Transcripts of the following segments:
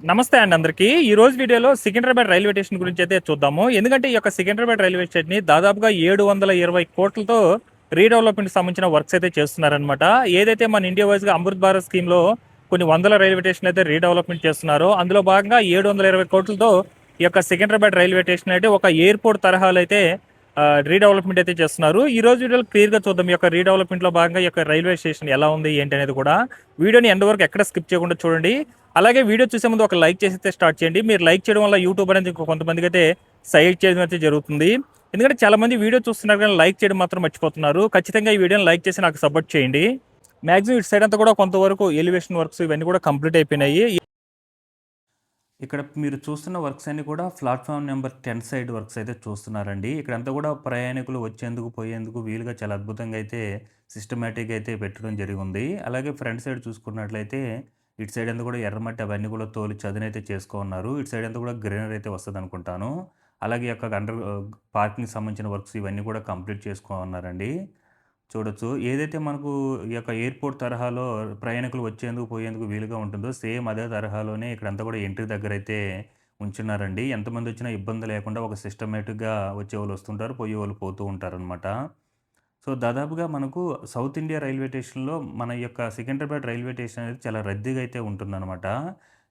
నమస్తే అండి అందరికీ. ఈ రోజు వీడియోలో సికింద్రాబాద్ రైల్వే స్టేషన్ గురించి అయితే చూద్దాము. ఎందుకంటే ఈ యొక్క సికింద్రాబాద్ రైల్వే స్టేషన్ ని దాదాపుగా 720 కోట్లతో రీడెవలప్మెంట్ సంబంధించిన వర్క్స్ అయితే చేస్తున్నారనమాట. ఏదైతే మన ఇండియా వైజ్ గా అమృత్ భారత్ స్కీమ్ లో కొన్ని వందల రైల్వే స్టేషన్ అయితే రీడెవలప్మెంట్ చేస్తున్నారో అందులో భాగంగా 720 కోట్లతో ఈ యొక్క సికింద్రాబాద్ రైల్వే స్టేషన్ అయితే ఒక ఎయిర్పోర్ట్ తరహాలో అయితే రీడెవలప్మెంట్ అయితే చేస్తున్నారు. ఈ రోజు వీడియోలో క్లియర్ గా చూద్దాం ఈ యొక్క రీడెవలప్మెంట్ లో భాగంగా ఈ యొక్క రైల్వే స్టేషన్ ఎలా ఉంది ఏంటి అనేది కూడా. వీడియోని ఎండ్ వరకు ఎక్కడ స్కిప్ చేయకుండా చూడండి. అలాగే వీడియో చూసే ముందు ఒక లైక్ చేసి అయితే స్టార్ట్ చేయండి. మీరు లైక్ చేయడం వల్ల యూట్యూబ్ అనేది కొంతమందికి అయితే సజెస్ట్ చేయడం అయితే జరుగుతుంది. ఎందుకంటే చాలా మంది వీడియో చూస్తున్నారు కానీ లైక్ చేయడం మాత్రం మర్చిపోతున్నారు. ఖచ్చితంగా ఈ వీడియోని లైక్ చేసి నాకు సపోర్ట్ చేయండి. మాక్సిమం ఇటు సైడ్ అంతా కూడా కొంతవరకు ఎలివేషన్ వర్క్స్ ఇవన్నీ కూడా కంప్లీట్ అయిపోయినాయి. ఇక్కడ మీరు చూస్తున్న వర్క్స్ అన్ని కూడా ప్లాట్ఫామ్ నెంబర్ 10 సైడ్ వర్క్స్ అయితే చూస్తున్నారండి. ఇక్కడంతా కూడా ప్రయాణికులు వచ్చేందుకు పోయేందుకు వీలుగా చాలా అద్భుతంగా అయితే సిస్టమేటిక్గా అయితే పెట్టడం జరిగింది. అలాగే ఫ్రంట్ సైడ్ చూసుకున్నట్లయితే ఇటు సైడ్ అంతా కూడా ఎర్రమట్టి అవన్నీ కూడా తోలి చదునైతే చేసుకున్నారు. ఇటు సైడ్ అంతా కూడా గ్రీనరీ అయితే వస్తుంది అనుకుంటాను. అలాగే ఈ యొక్క పార్కింగ్ సంబంధించిన వర్క్స్ ఇవన్నీ కూడా కంప్లీట్ చేసుకున్నారండి. చూడొచ్చు. ఏదైతే మనకు ఈ యొక్క ఎయిర్‌పోర్ట్ తరహాలో ప్రయాణికులు వచ్చేందుకు, పోయేందుకు వీలుగా ఉంటుందో, సేమ్ అదే తరహాలోనే ఇక్కడంతా కూడా ఎంట్రీ దగ్గరైతే ఉంచున్నారండి. ఎంతమందొచ్చినా ఇబ్బంది లేకుండా ఒక సిస్టమేటిక్‌గా వచ్చేవాళ్ళు వస్తుంటారు, పోయేవాళ్ళు పోతూ ఉంటారనమాట. సో, దాదాపుగా మనకు సౌత్ ఇండియా రైల్వే స్టేషన్‌లో మన యొక్క సికింద్రాబాద్ రైల్వే స్టేషన్ అనేది చాలా రద్దీగా అయితే ఉంటుందనమాట.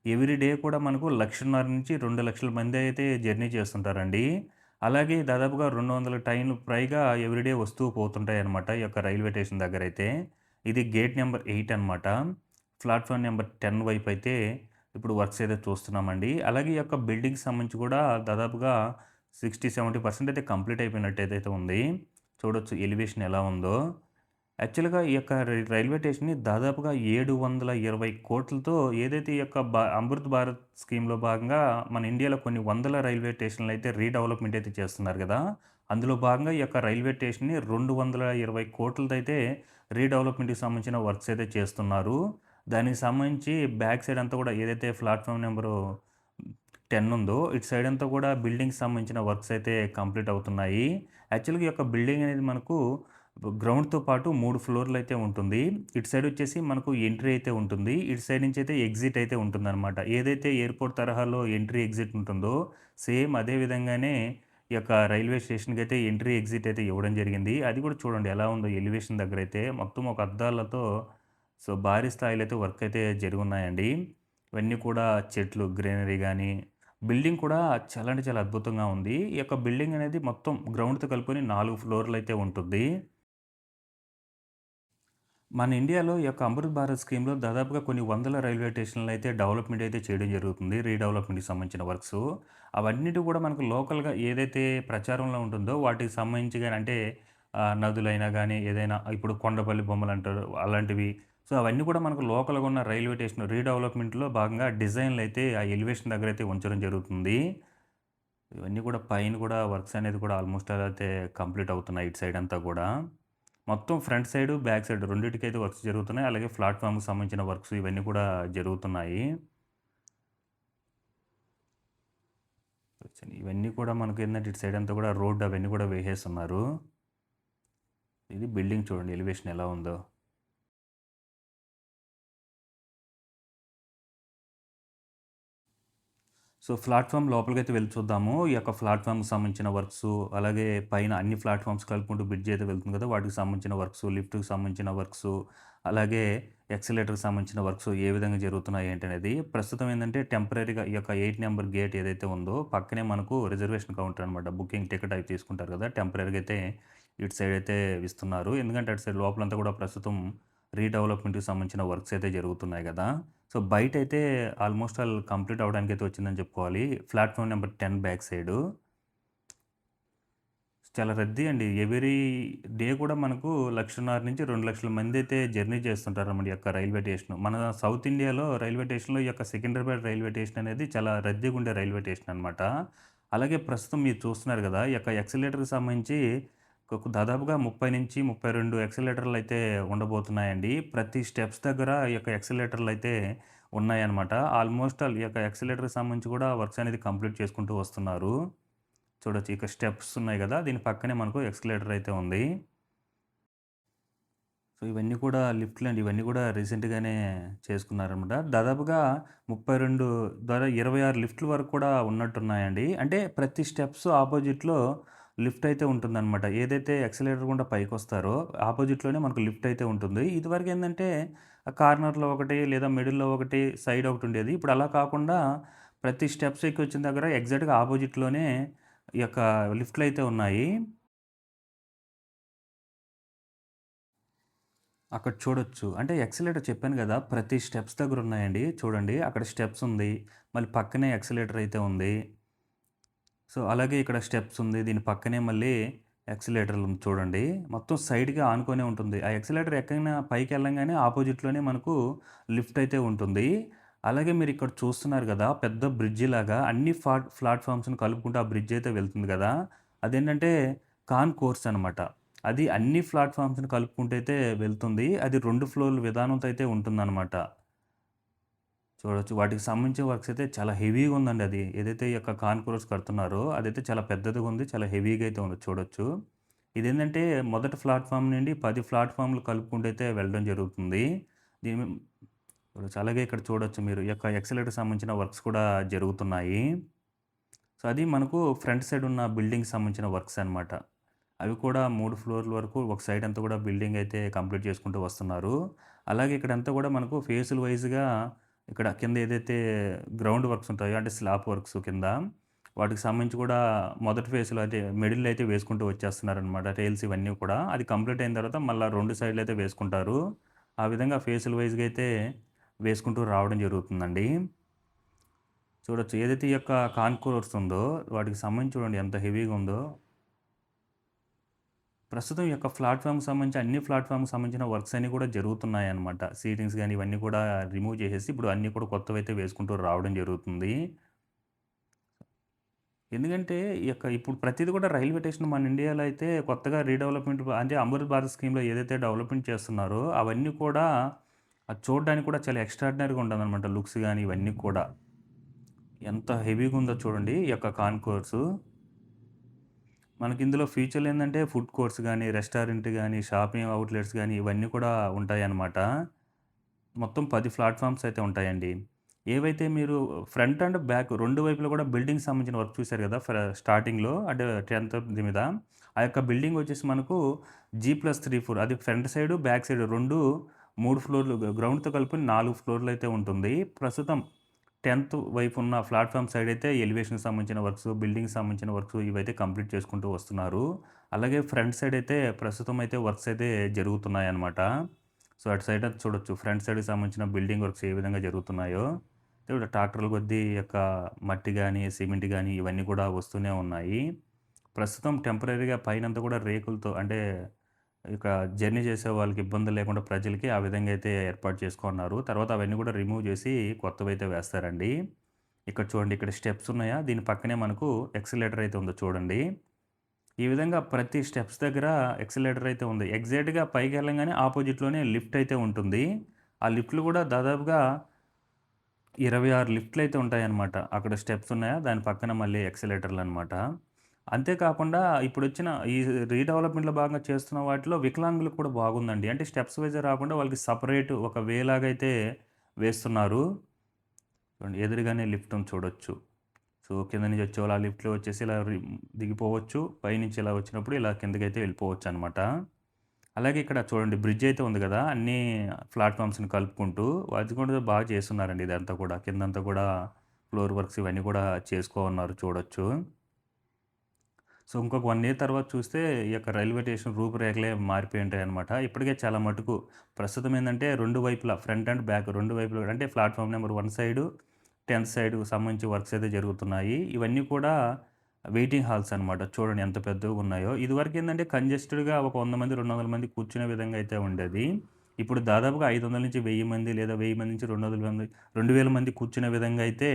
ఎవ్రీ డే కూడా మనకు 1,50,000 నుంచి 2,00,000 మంది అయితే జర్నీ చేస్తుంటారండి. అలాగే దాదాపుగా 200 ట్రైన్లు పైగా ఎవ్రీడే వస్తూ పోతుంటాయన్నమాట ఈ యొక్క రైల్వే స్టేషన్ దగ్గరైతే. ఇది గేట్ నెంబర్ 8 అనమాట. ప్లాట్‌ఫామ్ నెంబర్ 10 వైపు అయితే ఇప్పుడు వర్క్స్ అయితే చూస్తున్నామండి. అలాగే ఈ యొక్క బిల్డింగ్‌కి సంబంధించి కూడా దాదాపుగా 60, 70% అయితే కంప్లీట్ అయిపోయినట్టయితే ఉంది. చూడొచ్చు ఎలివేషన్ ఎలా ఉందో. యాక్చువల్‌గా ఈ యొక్క రైల్వే స్టేషన్‌ని దాదాపుగా 720 కోట్లతో ఏదైతే ఈ యొక్క అమృత్ భారత్ స్కీమ్‌లో భాగంగా మన ఇండియాలో కొన్ని వందల రైల్వే స్టేషన్‌లు అయితే రీడెవలప్‌మెంట్ అయితే చేస్తున్నారు గదా! అందులో భాగంగా ఈ యొక్క రైల్వే స్టేషన్‌ని 220 కోట్లతో అయితే రీడెవలప్‌మెంట్‌కి సంబంధించిన వర్క్స్ అయితే చేస్తున్నారు. దానికి సంబంధించి బ్యాక్ సైడ్ అంతా కూడా ఏదైతే ప్లాట్‌ఫామ్ నెంబరు 10 ఉందో ఇటు సైడ్ అంతా కూడా బిల్డింగ్‌కి సంబంధించిన వర్క్స్ అయితే కంప్లీట్ అవుతున్నాయి. యాక్చువల్‌గా ఈ యొక్క బిల్డింగ్ అనేది మనకు గ్రౌండ్‌తో పాటు 3 ఫ్లోర్‌లు అయితే ఉంటుంది. ఇటు సైడ్ వచ్చేసి మనకు ఎంట్రీ అయితే ఉంటుంది. ఇటు సైడ్ నుంచి అయితే ఎగ్జిట్ అయితే ఉంటుందనమాట. ఏదైతే ఎయిర్‌పోర్ట్ తరహాలో ఎంట్రీ, ఎగ్జిట్ ఉంటుందో సేమ్ అదే విధంగానే ఈ యొక్క రైల్వే స్టేషన్‌కి అయితే ఎంట్రీ, ఎగ్జిట్ అయితే ఇవ్వడం జరిగింది. అది కూడా చూడండి ఎలా ఉందో ఎలివేషన్ దగ్గరైతే మొత్తం ఒక అద్దాలతో సో, భారీ స్థాయిలో అయితే వర్క్ అయితే జరిగున్నాయండి. ఇవన్నీ కూడా చెట్లు, గ్రీనరీ గాని, బిల్డింగ్ కూడా చాలా అంటే చాలా అద్భుతంగా ఉంది. ఈ యొక్క బిల్డింగ్ అనేది మొత్తం గ్రౌండ్‌తో కలుపుకొని 4 ఫ్లోర్‌లు అయితే ఉంటుంది. మన ఇండియాలో ఈ యొక్క అమృత్ భారత్ స్కీమ్‌లో దాదాపుగా కొన్ని వందల రైల్వే స్టేషన్‌లు అయితే డెవలప్‌మెంట్ అయితే చేయడం జరుగుతుంది. రీడెవలప్‌మెంట్‌కి సంబంధించిన వర్క్సు. అవన్నిటి కూడా మనకు లోకల్‌గా ఏదైతే ప్రచారంలో ఉంటుందో వాటికి సంబంధించి గాని అంటే నదులైనా గాని, ఏదైనా ఇప్పుడు కొండపల్లి బొమ్మలంటారు అలాంటివి. సో, అవన్నీ కూడా మనకు లోకల్‌గా ఉన్న రైల్వే స్టేషన్ రీడెవలప్‌మెంట్‌లో భాగంగా డిజైన్‌లయితే ఆ ఎలివేషన్ దగ్గరైతే ఉంచడం జరుగుతుంది. ఇవన్నీ కూడా పైన కూడా వర్క్స్ అనేది కూడా ఆల్మోస్ట్ ఆల్ అయితే కంప్లీట్ అవుతున్నాయి ఇటు సైడ్ అంతా కూడా. మొత్తం ఫ్రంట్ సైడు, బ్యాక్ సైడ్ రెండిటికైతే వర్క్స్ జరుగుతున్నాయి. అలాగే ప్లాట్‌ఫార్మ్‌కి సంబంధించిన వర్క్స్ ఇవన్నీ కూడా జరుగుతున్నాయి. ఇవన్నీ కూడా మనకేందంటే ఇటు సైడ్ అంతా కూడా రోడ్ అవన్నీ కూడా వేసేస్తున్నారు. ఇది బిల్డింగ్ చూడండి ఎలివేషన్ ఎలా ఉందో. సో, ప్లాట్‌ఫార్మ్ లోపలికైతే వెళ్లి చూద్దాము. ఈ యొక్క ప్లాట్‌ఫార్మ్‌కి సంబంధించిన వర్క్సు, అలాగే పైన అన్ని ప్లాట్‌ఫార్మ్స్ కలుపుకుంటూ బ్రిడ్జ్ అయితే వెళ్తుంది కదా! వాటికి సంబంధించిన వర్క్సు, లిఫ్ట్‌కి సంబంధించిన వర్క్సు, అలాగే ఎక్సలేటర్‌కి సంబంధించిన వర్క్సు ఏ విధంగా జరుగుతున్నాయి ఏంటనేది. ప్రస్తుతం ఏందంటే టెంపరరీగా ఈ యొక్క 8 నంబర్ గేట్ ఏదైతే ఉందో పక్కనే మనకు రిజర్వేషన్ కౌంటర్ అనమాట. బుకింగ్ టికెట్ అవి తీసుకుంటారు కదా! టెంపరరీగా అయితే ఇటు సైడ్ అయితే ఇస్తున్నారు. ఎందుకంటే అటు సైడ్ లోపలంతా కూడా ప్రస్తుతం రీడెవలప్‌మెంట్‌కి సంబంధించిన వర్క్స్ అయితే జరుగుతున్నాయి గదా! సో, బయటైతే ఆల్మోస్ట్ ఆల్ కంప్లీట్ అవ్వడానికైతే వచ్చిందని చెప్పుకోవాలి. Platform number 10 back side. చాలా రద్దీ అండి. ఎవ్రీ డే కూడా మనకు 1,50,000-2,00,000 మందైతే జర్నీ చేస్తుంటారన్నమాట ఈ యొక్క రైల్వే స్టేషను. మన సౌత్ ఇండియాలో రైల్వే స్టేషన్‌లో ఈ యొక్క సికింద్రాబాద్ రైల్వే స్టేషన్ అనేది చాలా రద్దీగా ఉండే రైల్వే స్టేషన్ అనమాట. అలాగే ప్రస్తుతం మీరు చూస్తున్నారు గదా! ఈ యొక్క ఎక్సలేటర్‌కి సంబంధించి దాదాపుగా 30-32 ఎక్సలేటర్‌లయితే ఉండబోతున్నాయండి. ప్రతి స్టెప్స్ దగ్గర ఈ యొక్క ఎక్సలేటర్‌లయితే ఉన్నాయన్నమాట. ఆల్మోస్ట్ ఆల్ ఈ యొక్క ఎక్సలేటర్‌కి సంబంధించి కూడా వర్క్స్ అనేది కంప్లీట్ చేసుకుంటూ వస్తున్నారు. చూడొచ్చు ఇక స్టెప్స్ ఉన్నాయి గదా! దీని పక్కనే మనకు ఎక్స్‌కలేటర్ అయితే ఉంది. సో, ఇవన్నీ కూడా లిఫ్ట్‌లండి. ఇవన్నీ కూడా రీసెంట్‌గానే చేసుకున్నారనమాట. దాదాపుగా 32 26 లిఫ్ట్‌ల వరకు కూడా ఉన్నట్టున్నాయండి. అంటే ప్రతి స్టెప్స్ ఆపోజిట్‌లో లిఫ్ట్ అయితే ఉంటుందనమాట. ఏదైతే యాక్సిలరేటర్ గుండా పైకొస్తారో ఆపోజిట్‌లోనే మనకు లిఫ్ట్ అయితే ఉంటుంది. ఇదివరకేందంటే కార్నర్‌లో ఒకటి లేదా మిడిల్‌లో ఒకటి, సైడ్ ఒకటుండేది. ఇప్పుడు అలా కాకుండా ప్రతి స్టెప్స్ ఎక్కొచ్చిన దగ్గర ఎగ్జాక్ట్‌గా ఆపోజిట్‌లోనే ఈ యొక్క లిఫ్ట్‌లయితే ఉన్నాయి. అక్కడ చూడొచ్చు. అంటే యాక్సిలరేటర్ చెప్పాను గదా! ప్రతి స్టెప్స్ దగ్గరున్నాయండి. చూడండి అక్కడ స్టెప్స్ ఉంది. మళ్ళీ పక్కనే యాక్సిలరేటర్ అయితే ఉంది. సో, అలాగే ఇక్కడ స్టెప్స్ ఉంది. దీని పక్కనే మళ్ళీ యాక్సిలరేటర్ ఉంది చూడండి. మొత్తం సైడ్‌గా ఆనుకునే ఉంటుంది. ఆ యాక్సిలరేటర్ ఎక్కైనా పైకెళ్ళంగానే ఆపోజిట్‌లోనే మనకు లిఫ్ట్ అయితే ఉంటుంది. అలాగే మీరిక్కడ చూస్తున్నారు గదా! పెద్ద బ్రిడ్జిలాగా అన్ని ప్లాట్‌ఫార్మ్స్‌ని కలుపుకుంటూ ఆ బ్రిడ్జ్ అయితే వెళ్తుంది గదా! అదేంటంటే కాన్‌కోర్స్ అనమాట. అది అన్ని ప్లాట్‌ఫార్మ్స్‌ని కలుపుకుంటూ అయితే వెళ్తుంది. అది 2 ఫ్లోర్ల విధానంతో అయితే ఉంటుందనమాట. చూడొచ్చు. వాటికి సంబంధించిన వర్క్స్ అయితే చాలా హెవీగా ఉందండి అది. ఏదైతే ఈ యొక్క కాన్‌ఫిగర్స్ కడుతున్నారో అదైతే చాలా పెద్దదిగా ఉంది. చాలా హెవీగా అయితే ఉంది చూడొచ్చు. ఇదేంటంటే మొదటి ప్లాట్‌ఫార్మ్ నుండి 10 ప్లాట్‌ఫార్మ్‌లు కలుపుకుంటూ అయితే వెళ్ళడం జరుగుతుంది. దీని చూడొచ్చు. అలాగే ఇక్కడ చూడొచ్చు మీరు ఈ యొక్క ఎక్సలేటర్‌కి సంబంధించిన వర్క్స్ కూడా జరుగుతున్నాయి. సో, అది మనకు ఫ్రంట్ సైడ్ ఉన్న బిల్డింగ్‌కి సంబంధించిన వర్క్స్ అనమాట. అవి కూడా 3 ఫ్లోర్‌ల వరకు ఒక సైడ్ అంతా కూడా బిల్డింగ్ అయితే కంప్లీట్ చేసుకుంటూ వస్తున్నారు. అలాగే ఇక్కడంతా కూడా మనకు ఫేసులు వైస్‌గా ఇక్కడ కింద ఏదైతే గ్రౌండ్ వర్క్స్ ఉంటాయో అంటే స్లాబ్ వర్క్స్ కింద వాటికి సంబంధించి కూడా మొదటి ఫేజ్‌లో అయితే మిడిల్‌లో అయితే వేసుకుంటూ వచ్చేస్తున్నారనమాట. టైల్స్ ఇవన్నీ కూడా. అది కంప్లీట్ అయిన తర్వాత మళ్ళా 2 సైడ్‌లు అయితే వేసుకుంటారు. ఆ విధంగా ఫేసులు వైస్‌గా అయితే వేసుకుంటూ రావడం జరుగుతుందండి. చూడొచ్చు. ఏదైతే ఈ యొక్క కాన్‌కోర్స్ ఉందో వాటికి సంబంధించి చూడండి ఎంత హెవీగా ఉందో. ప్రస్తుతం ఈ యొక్క ప్లాట్‌ఫార్మ్‌కి సంబంధించి అన్ని ప్లాట్‌ఫార్మ్‌కి సంబంధించిన వర్క్స్ అన్నీ కూడా జరుగుతున్నాయన్నమాట. సీటింగ్స్ గాని ఇవన్నీ కూడా రిమూవ్ చేసేసి ఇప్పుడు అన్నీ కూడా కొత్తవైతే వేసుకుంటూ రావడం జరుగుతుంది. ఎందుకంటే ఈ యొక్క ఇప్పుడు ప్రతీది కూడా రైల్వే స్టేషన్ మన ఇండియాలో అయితే కొత్తగా రీడెవలప్‌మెంట్ అంటే అమృత్ భారత్ స్కీమ్‌లో ఏదైతే డెవలప్‌మెంట్ చేస్తున్నారో అవన్నీ కూడా అది చూడడానికి కూడా చాలా ఎక్స్ట్రార్డినరీగా ఉంటదనమాట. లుక్స్ గాని ఇవన్నీ కూడా. ఎంత హెవీగా ఉందో చూడండి ఈ యొక్క కాన్కోర్సు. మనకిందులో ఫీచర్‌లేందంటే ఫుడ్ కోర్ట్స్ గానీ, రెస్టారెంట్ గానీ, షాపింగ్ ఔట్‌లెట్స్ గానీ ఇవన్నీ కూడా ఉంటాయన్నమాట. మొత్తం 10 ప్లాట్‌ఫార్మ్స్ అయితే ఉంటాయండి. ఏవైతే మీరు ఫ్రంట్ అండ్ బ్యాక్ 2 వైపులా కూడా బిల్డింగ్‌కి సంబంధించిన వర్క్ చూసారు గదా! స్టార్టింగ్‌లో అంటే 10థ్ ఇది మీద. ఆ యొక్క బిల్డింగ్ వచ్చేసి మనకు G+3 ఫ్లోర్ అది ఫ్రంట్ సైడు, బ్యాక్ సైడ్ 3 ఫ్లోర్‌లు గ్రౌండ్‌తో కలిపి 4 ఫ్లోర్‌లయితే ఉంటుంది. ప్రస్తుతం 10థ్ వైపు ఉన్న ప్లాట్‌ఫార్మ్ సైడ్ అయితే ఎలివేషన్‌కి సంబంధించిన వర్క్స్, బిల్డింగ్‌కి సంబంధించిన వర్క్స్ ఇవైతే కంప్లీట్ చేసుకుంటూ వస్తున్నారు. అలాగే ఫ్రంట్ సైడ్ అయితే ప్రస్తుతం అయితే వర్క్స్ అయితే జరుగుతున్నాయన్నమాట. సో, అటు సైడ్ అది చూడొచ్చు. ఫ్రంట్ సైడ్‌కి సంబంధించిన బిల్డింగ్ వర్క్స్ ఏ విధంగా జరుగుతున్నాయో. ఇప్పుడు ట్రాక్టర్ల కొద్దీ యొక్క మట్టి గాని, సిమెంట్ గాని ఇవన్నీ కూడా వస్తూనే ఉన్నాయి. ప్రస్తుతం టెంపరరీగా పైనంతా కూడా రేకులతో అంటే ఇక జర్నీ చేసే వాళ్ళకి ఇబ్బంది లేకుండా ప్రజలకి ఆ విధంగా అయితే ఏర్పాటు చేసుకున్నారు. తర్వాత అవన్నీ కూడా రిమూవ్ చేసి కొత్తవైతే వేస్తారండి. ఇక్కడ చూడండి ఇక్కడ స్టెప్స్ ఉన్నాయా? దీని పక్కనే మనకు ఎక్సలేటర్ అయితే ఉందో చూడండి. ఈ విధంగా ప్రతి స్టెప్స్ దగ్గర ఎక్సలేటర్ అయితే ఉంది. ఎగ్జాక్ట్‌గా పైకెళ్ళంగానే ఆపోజిట్‌లోనే లిఫ్ట్ అయితే ఉంటుంది. ఆ లిఫ్ట్‌లు కూడా దాదాపుగా 26 లిఫ్ట్‌లయితే ఉంటాయన్నమాట. అక్కడ స్టెప్స్ ఉన్నాయా, దాని పక్కన మళ్ళీ ఎక్సలేటర్‌లనమాట. అంతే కాకుండా ఇప్పుడొచ్చిన ఈ రీడెవలప్‌మెంట్‌లో భాగంగా చేస్తున్న వాటిలో వికలాంగులకు కూడా బాగుందండి. అంటే స్టెప్స్ వైస్‌గా రాకుండా వాళ్ళకి సెపరేట్ ఒక వే లాగైతే వేస్తున్నారు. చూడండి ఎదురుగానే లిఫ్ట్ ఉంది చూడొచ్చు. సో, కింద నుంచి వచ్చేవాళ్ళు ఆ లిఫ్ట్‌లో వచ్చేసి ఇలా దిగిపోవచ్చు. పైనుంచి ఇలా వచ్చినప్పుడు ఇలా కిందకైతే వెళ్ళిపోవచ్చనమాట. అలాగే ఇక్కడ చూడండి బ్రిడ్జ్ అయితే ఉంది గదా! అన్నీ ప్లాట్‌ఫార్మ్స్‌ని కలుపుకుంటూ అది కూడా బాగా చేసున్నారండి ఇదంతా కూడా. కిందంతా కూడా ఫ్లోర్ వర్క్స్ ఇవన్నీ కూడా చేసుకోన్నారు చూడొచ్చు. సో, ఇంకొక 1 ఇయర్ తర్వాత చూస్తే ఈ యొక్క రైల్వే స్టేషన్ రూపురేఖలే మారిపోయి ఉంటాయన్నమాట. ఇప్పటికే చాలా మటుకు ప్రస్తుతం ఏందంటే 2 వైపులా ఫ్రంట్ అండ్ బ్యాక్ 2 వైపులా అంటే ప్లాట్‌ఫార్మ్ నెంబర్ 1 సైడు, 10థ్ సైడ్‌కి సంబంధించి వర్క్స్ అయితే జరుగుతున్నాయి. ఇవన్నీ కూడా వెయిటింగ్ హాల్స్ అనమాట. చూడండి ఎంత పెద్దగున్నాయో. ఇదివరకేందంటే కంజెస్టెడ్‌గా ఒక 100 మంది, 200 మంది కూర్చునే విధంగా అయితే ఉండేది. ఇప్పుడు దాదాపుగా 500-1000 మంది లేదా 1000 మంది నుంచి 200 మంది 2000 మంది కూర్చునే విధంగా అయితే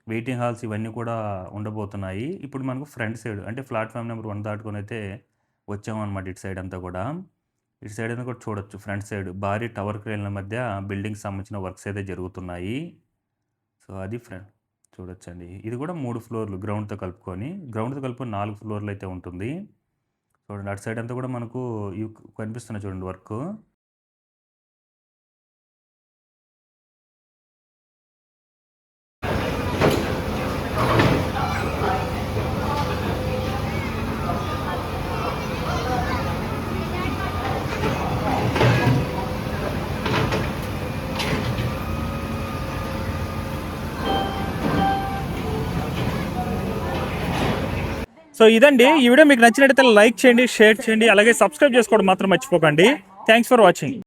వెయిటింగ్ హాల్స్ ఇవన్నీ కూడా ఉండబోతున్నాయి. ఇప్పుడు మనకు ఫ్రంట్ సైడ్ అంటే ప్లాట్‌ఫార్మ్ నెంబర్ 1 దాటుకొనైతే వచ్చామనమాట ఇటు సైడ్ అంతా కూడా. ఇటు సైడ్ అంతా కూడా చూడొచ్చు ఫ్రంట్ సైడ్ భారీ టవర్ క్రేన్‌ల మధ్య బిల్డింగ్‌కి సంబంధించిన వర్క్స్ అయితే జరుగుతున్నాయి. సో, అది చూడొచ్చండి. ఇది కూడా 3 ఫ్లోర్‌లు గ్రౌండ్‌తో కలుపుకొని. గ్రౌండ్‌తో కలుపుకొని 4 ఫ్లోర్‌లు అయితే ఉంటుంది. చూడండి అటు సైడ్ అంతా కూడా మనకు ఇవి కనిపిస్తున్నాయి చూడండి వర్కు. సో ఇదండి ఈ వీడియో మీకు నచ్చినట్టయితే లైక్ చేయండి, షేర్ చేయండి, అలాగే సబ్స్క్రైబ్ చేసుకోవడం మాత్రం మర్చిపోకండి. Thanks for watching.